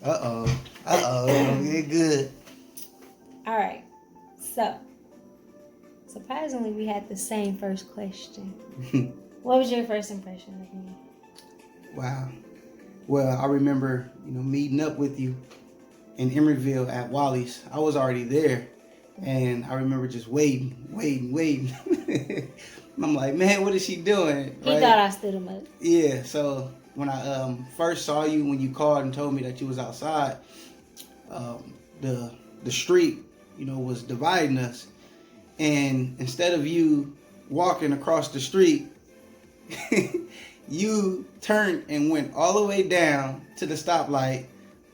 Get good. All right. So, surprisingly, we had the same first question. What was your first impression of me? Wow. Well, I remember, meeting up with you in Emeryville at Wally's. I was already there, and I remember just waiting. I'm like, man, what is she doing? He thought I stood him up. Yeah. So when I first saw you, when you called and told me that you was outside, the street, was dividing us, and instead of you walking across the street, you turned and went all the way down to the stoplight,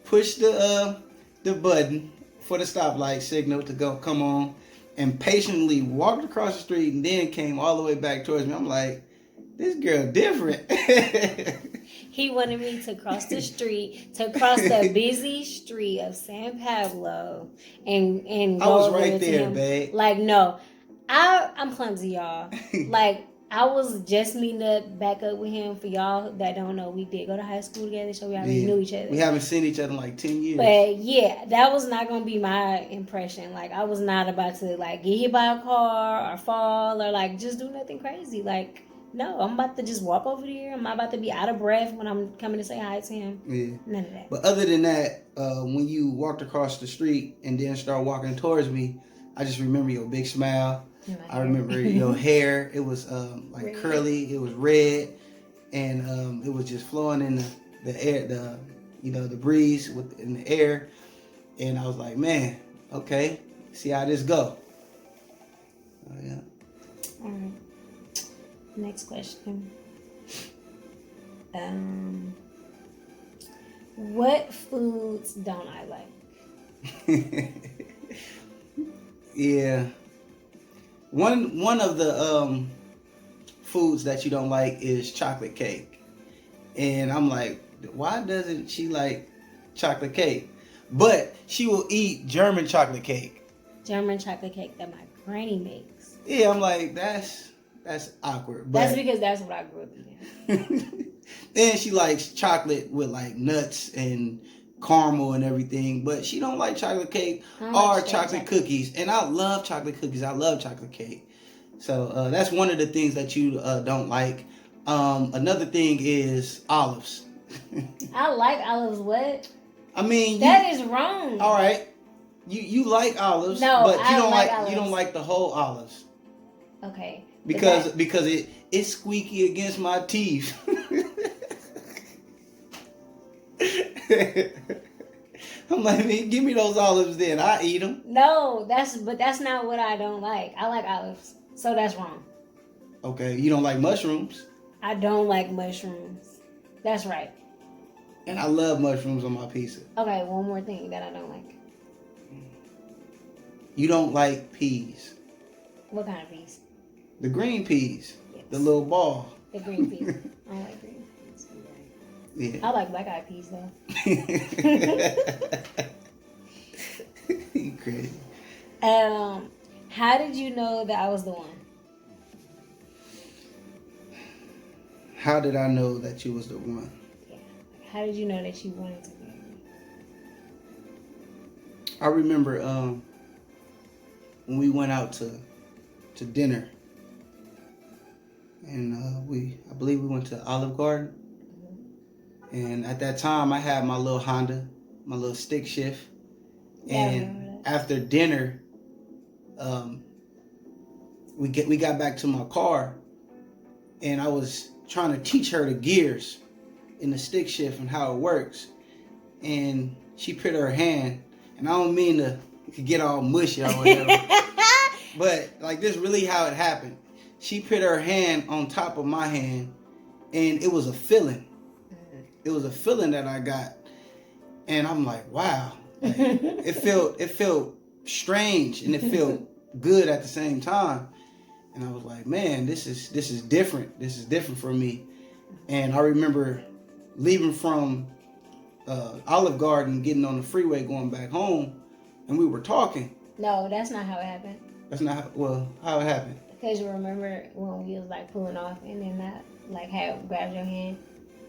pushed the button for the stoplight signal to come on, and patiently walked across the street and then came all the way back towards me. I'm like, this girl different. He wanted me to cross the street, to cross the busy street of San Pablo, and go I was over right to there, him. babe. Like, no, I'm clumsy, y'all. Like, I was just meeting back up with him. For y'all that don't know, we did go to high school together, so we already knew each other. We haven't seen each other in like 10 years. But yeah, that was not gonna be my impression. Like, I was not about to like get hit by a car or fall or like just do nothing crazy. Like, no, I'm about to just walk over there. I'm not about to be out of breath when I'm coming to say hi to him. Yeah. None of that. But other than that, when you walked across the street and then started walking towards me, I just remember your big smile. I remember your hair. It was like red. Curly. It was red, and it was just flowing in the air, the breeze in the air. And I was like, man, okay, see how this go. Yeah. All right. Next question. What foods don't I like? Yeah. One of the foods that you don't like is chocolate cake. And I'm like, why doesn't she like chocolate cake? But she will eat German chocolate cake. German chocolate cake that my granny makes. Yeah, I'm like, that's awkward. But that's because that's what I grew up eating. Then she likes chocolate with like nuts and caramel and everything, but she don't like chocolate cake or chocolate cookies. And I love chocolate cookies. I love chocolate cake. So that's one of the things that you don't like. Another thing is olives. I like olives. What? I mean, that is wrong. All right, you like olives, no, but you don't like olives. You don't like the whole olives. Okay. Because it's squeaky against my teeth. I'm like, man, give me those olives then. I eat them. No, that's not what I don't like. I like olives, so that's wrong. Okay, you don't like mushrooms? I don't like mushrooms. That's right. And I love mushrooms on my pizza. Okay, one more thing that I don't like. You don't like peas. What kind of peas? The green peas. Yes. The little ball. The green peas. I don't like green peas. Yeah. I like black-eyed peas, though. You crazy. How did you know that I was the one? How did I know that you was the one? Yeah. How did you know that you wanted to marry me? I remember when we went out to dinner. And I believe we went to Olive Garden. Mm-hmm. And at that time, I had my little Honda, my little stick shift. Yeah, and after dinner, we got back to my car, and I was trying to teach her the gears in the stick shift and how it works. And she put her hand, and I don't mean to get all mushy or whatever, but like this really how it happened. She put her hand on top of my hand, and it was a feeling. It was a feeling that I got, and I'm like, wow. Like, it felt strange, and it felt good at the same time. And I was like, man, this is different. This is different for me. And I remember leaving from Olive Garden, getting on the freeway, going back home, and we were talking. No, that's not how it happened. That's not how it happened. Because you remember when we was like pulling off, and then I like had grabbed your hand,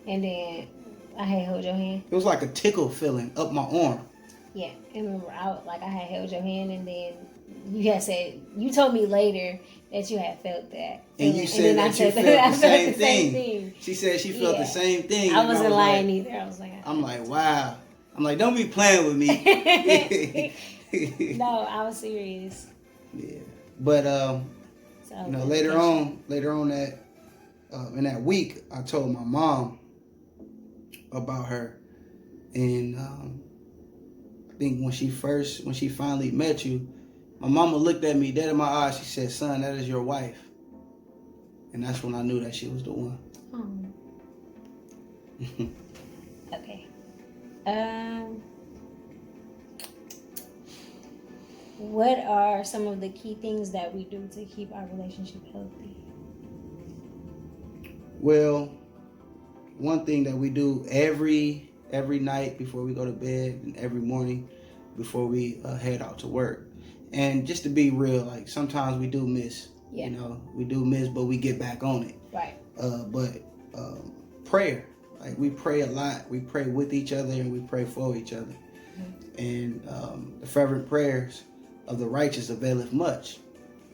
and then I had held your hand. It was like a tickle feeling up my arm. Yeah, and remember, I had held your hand, and then you had said, you told me later that you had felt that. And you said that you felt the same thing. She said she felt the same thing. I wasn't lying either. I was like, I'm like, wow. I'm like, don't be playing with me. No, I was serious. Yeah, but you know, later on that in that week, I told my mom about her, and I think when she finally met you, my mama looked at me dead in my eyes. She said, "Son, that is your wife," and that's when I knew that she was the one. Okay. What are some of the key things that we do to keep our relationship healthy? Well, one thing that we do every night before we go to bed and every morning before we head out to work. And just to be real, like sometimes we do miss, you know, we do miss, but we get back on it. Right. But prayer, like we pray a lot. We pray with each other and we pray for each other. Mm-hmm. And the fervent prayers of the righteous availeth much.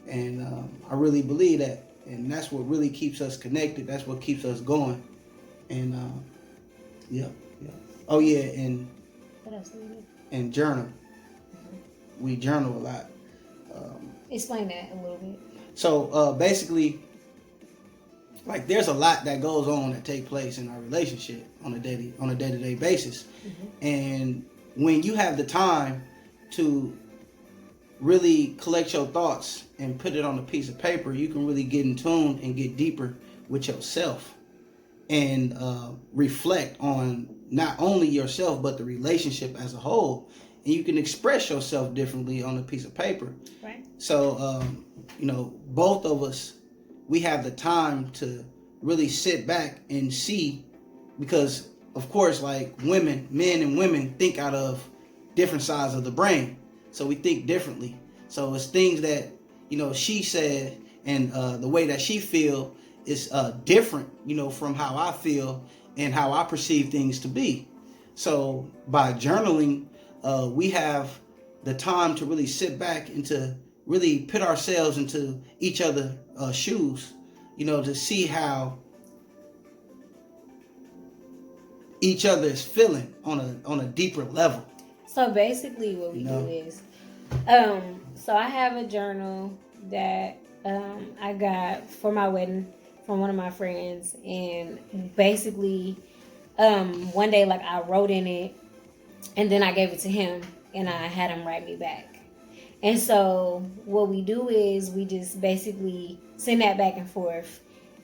And I really believe that. And that's what really keeps us connected. That's what keeps us going. And yeah. Oh yeah, and what else do we do? And journal. Mm-hmm. We journal a lot. Explain that a little bit. So basically, like there's a lot that goes on that take place in our relationship on a day-to-day basis. Mm-hmm. And when you have the time to really collect your thoughts and put it on a piece of paper, you can really get in tune and get deeper with yourself and reflect on not only yourself but the relationship as a whole, and you can express yourself differently on a piece of paper. Right. So you know, both of us, we have the time to really sit back and see, because of course, like men and women think out of different sides of the brain. So we think differently. So it's things that, you know, she said and the way that she feel is different, you know, from how I feel and how I perceive things to be. So by journaling, we have the time to really sit back and to really put ourselves into each other's shoes, you know, to see how each other is feeling on a deeper level. So basically what we do is, so I have a journal that I got for my wedding from one of my friends, and basically one day like I wrote in it and then I gave it to him and I had him write me back. And so what we do is we just basically send that back and forth,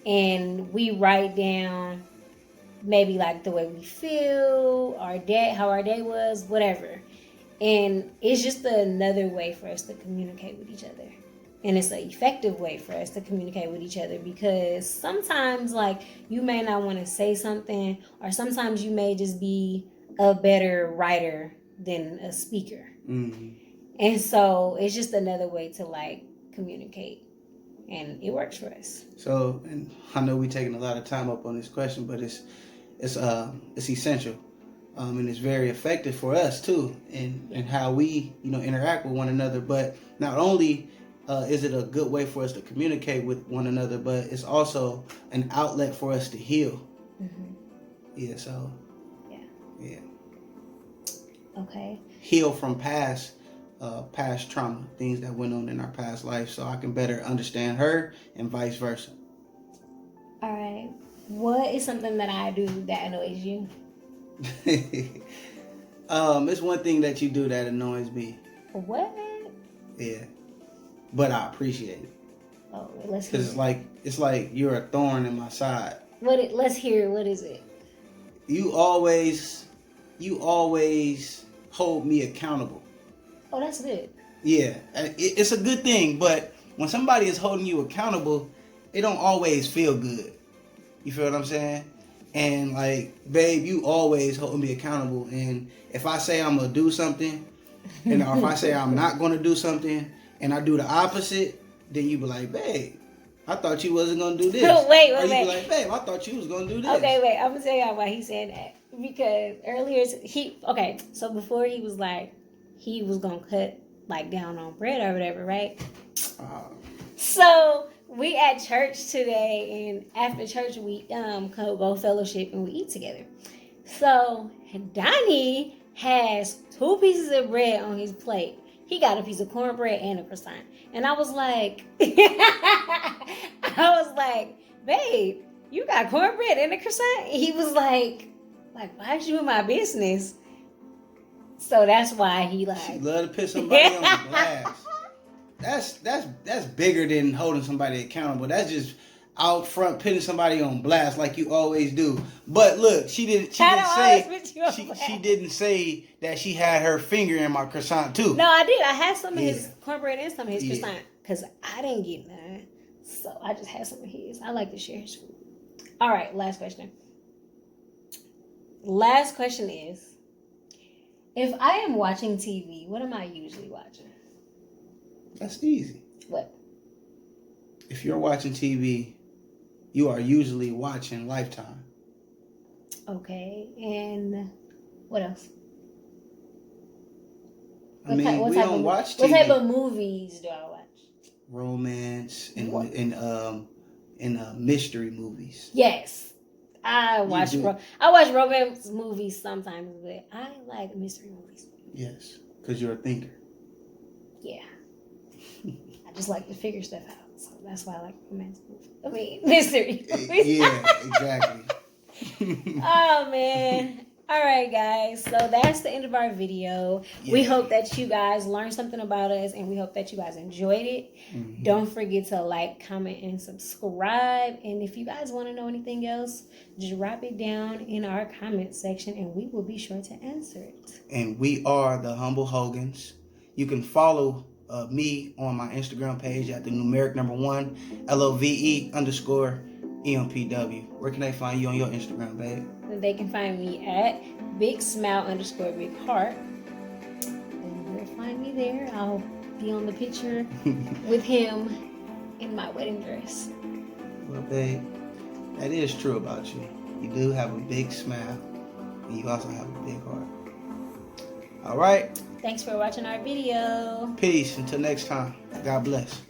and we write down maybe like the way we feel, our day, how our day was, whatever. And it's just another way for us to communicate with each other. And it's an effective way for us to communicate with each other, because sometimes like you may not want to say something, or sometimes you may just be a better writer than a speaker. Mm-hmm. And so it's just another way to like communicate, and it works for us. So, and I know we're taking a lot of time up on this question, but it's essential. And it's very effective for us too, and how we, you know, interact with one another. But not only is it a good way for us to communicate with one another, but it's also an outlet for us to heal. Mm-hmm. Yeah. So. Yeah. Okay. Heal from past trauma, things that went on in our past life, so I can better understand her and vice versa. All right. What is something that I do that annoys you? It's one thing that you do that annoys me. What? Yeah, but I appreciate it. Oh, let's hear. Because it's like you're a thorn in my side. Let's hear. What is it? You always hold me accountable. Oh, that's good. Yeah, it's a good thing, but when somebody is holding you accountable, it don't always feel good. You feel what I'm saying? And like, babe, you always hold me accountable. And if I say I'm gonna do something, and or if I say I'm not gonna do something, and I do the opposite, then you be like, babe, I thought you wasn't gonna do this. Wait. Or you be like, babe, I thought you was gonna do this. Okay, wait. I'm gonna tell y'all why he's saying that. Because earlier so before he was like he was gonna cut like down on bread or whatever, right? So we at church today, and after church we go fellowship and we eat together. So Donnie has 2 pieces of bread on his plate. He got a piece of cornbread and a croissant. And I was like, babe, you got cornbread and a croissant? He was like, why is you in my business? So that's why he like. She love to put somebody on blast. That's bigger than holding somebody accountable. That's just out front putting somebody on blast like you always do. But look, she didn't say that she had her finger in my croissant too. No, I did. I had some of his cornbread and some of his croissant because I didn't get none. So I just had some of his. I like to share his food. All right, last question. Last question is, if I am watching TV, what am I usually watching? That's easy. What? If you're watching TV, you are usually watching Lifetime. Okay, and what else? We don't watch TV. What type of movies do I watch? Romance and mystery movies. Yes, I watch romance movies sometimes, but I like mystery movies. Yes, because you're a thinker. Yeah. I just like to figure stuff out, so that's why I like romance movies. I mean, mystery movies. Yeah, exactly. Oh man. All right, guys. So that's the end of our video. Yeah. We hope that you guys learned something about us, and we hope that you guys enjoyed it. Mm-hmm. Don't forget to like, comment, and subscribe. And if you guys want to know anything else, drop it down in our comment section, and we will be sure to answer it. And we are the Humble Hogans. You can follow me on my Instagram page at the numeric number 1 LOVE_EMPW. Where can they find you on your Instagram, babe? They can find me at BigSmile_BigHeart. And they'll find me there. I'll be on the picture with him in my wedding dress. Well, babe, that is true about you. You do have a big smile, and you also have a big heart. All right. Thanks for watching our video. Peace. Until next time. God bless.